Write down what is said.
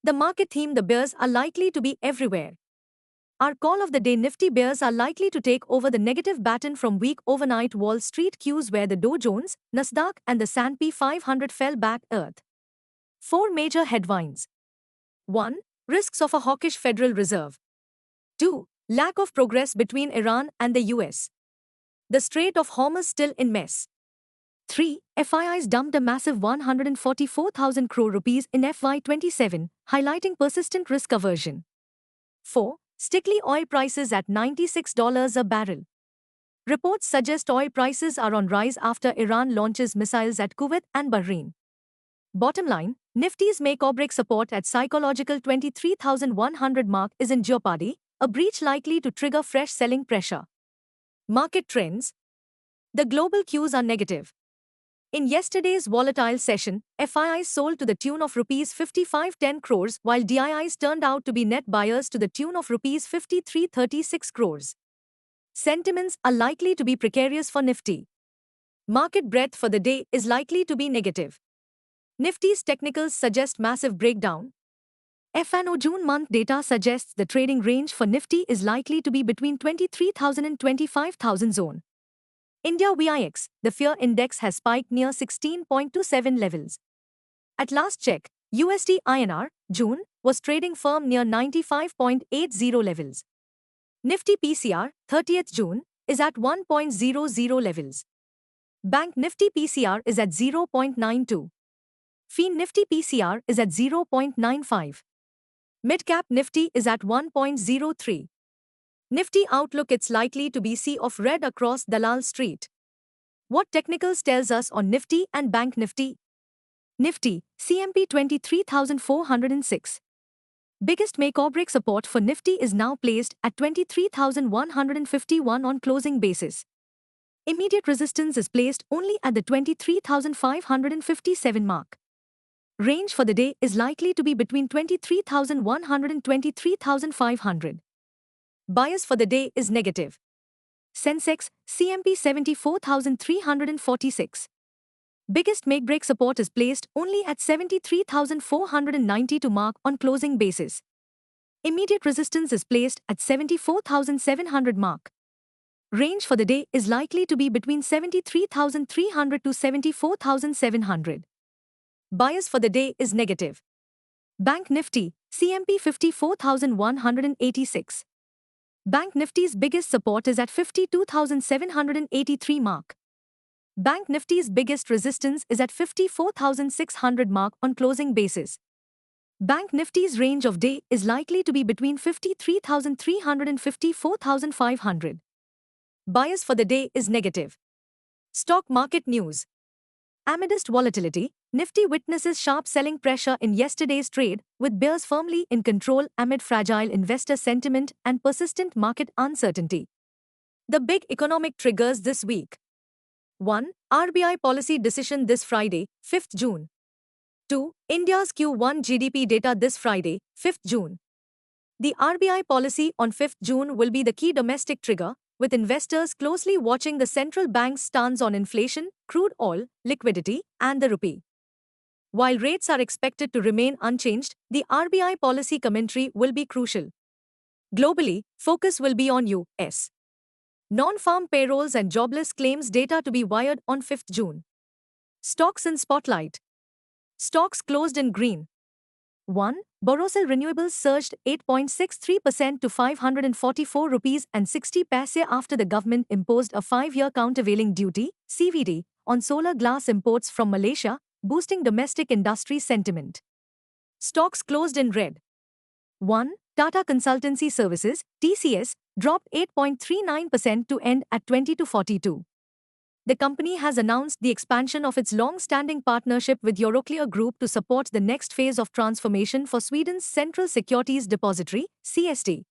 The market theme: the bears are likely to be everywhere. Our call of the day: Nifty bears are likely to take over the negative baton from weak overnight Wall Street cues where the Dow Jones, Nasdaq and the S&P 500 fell back earth. 4 major headlines. 1. Risks of a hawkish Federal Reserve. 2. Lack of progress between Iran and the US. The Strait of Hormuz still in mess. 3. FIIs dumped a massive 144,000 crore rupees in FY27, highlighting persistent risk aversion. 4. Sticky oil prices at $96 a barrel. Reports suggest oil prices are on rise after Iran launches missiles at Kuwait and Bahrain. Bottom line, Nifty's make-or-break support at psychological 23,100 mark is in jeopardy, a breach likely to trigger fresh selling pressure. Market trends. The global cues are negative. In yesterday's volatile session, FIIs sold to the tune of Rs 5510 crores while DIIs turned out to be net buyers to the tune of Rs 5336 crores. Sentiments are likely to be precarious for Nifty. Market breadth for the day is likely to be negative. Nifty's technicals suggest massive breakdown. F&O June month data suggests the trading range for Nifty is likely to be between 23,000 and 25,000 zone. India VIX, the fear index has spiked near 16.27 levels. At last check, USD INR, June, was trading firm near 95.80 levels. Nifty PCR, 30th June, is at 1.00 levels. Bank Nifty PCR is at 0.92. FIN Nifty PCR is at 0.95. Mid-cap Nifty is at 1.03. Nifty outlook: it's likely to be sea of red across Dalal Street. What technicals tells us on Nifty and Bank Nifty? Nifty, CMP 23,406. Biggest make-or-break support for Nifty is now placed at 23,151 on closing basis. Immediate resistance is placed only at the 23,557 mark. Range for the day is likely to be between 23,100 and 23,500. Bias for the day is negative. Sensex, CMP 74,346. Biggest make-break support is placed only at 73,492 mark on closing basis. Immediate resistance is placed at 74,700 mark. Range for the day is likely to be between 73,300 to 74,700. Bias for the day is negative. Bank Nifty, CMP 54,186. Bank Nifty's biggest support is at 52,783 mark. Bank Nifty's biggest resistance is at 54,600 mark on closing basis. Bank Nifty's range of day is likely to be between 53,300 and 54,500. Bias for the day is negative. Stock market news. Amidst volatility, Nifty witnesses sharp selling pressure in yesterday's trade, with bears firmly in control amid fragile investor sentiment and persistent market uncertainty. The big economic triggers this week. 1. RBI policy decision this Friday, 5th June. 2. India's Q1 GDP data this Friday, 5th June. The RBI policy on 5th June will be the key domestic trigger, with investors closely watching the central bank's stance on inflation, crude oil, liquidity, and the rupee. While rates are expected to remain unchanged, the RBI policy commentary will be crucial. Globally, focus will be on U.S. non-farm payrolls and jobless claims data to be wired on 5th June. Stocks in spotlight. Stocks closed in green. 1. Borosil Renewables surged 8.63% to 544 rupees and 60 paise after the government imposed a 5-year countervailing duty (CVD) on solar glass imports from Malaysia, boosting domestic industry sentiment. Stocks closed in red. 1. Tata Consultancy Services (TCS) dropped 8.39% to end at 20 to 42. The company has announced the expansion of its long-standing partnership with Euroclear Group to support the next phase of transformation for Sweden's Central Securities Depository, CSD.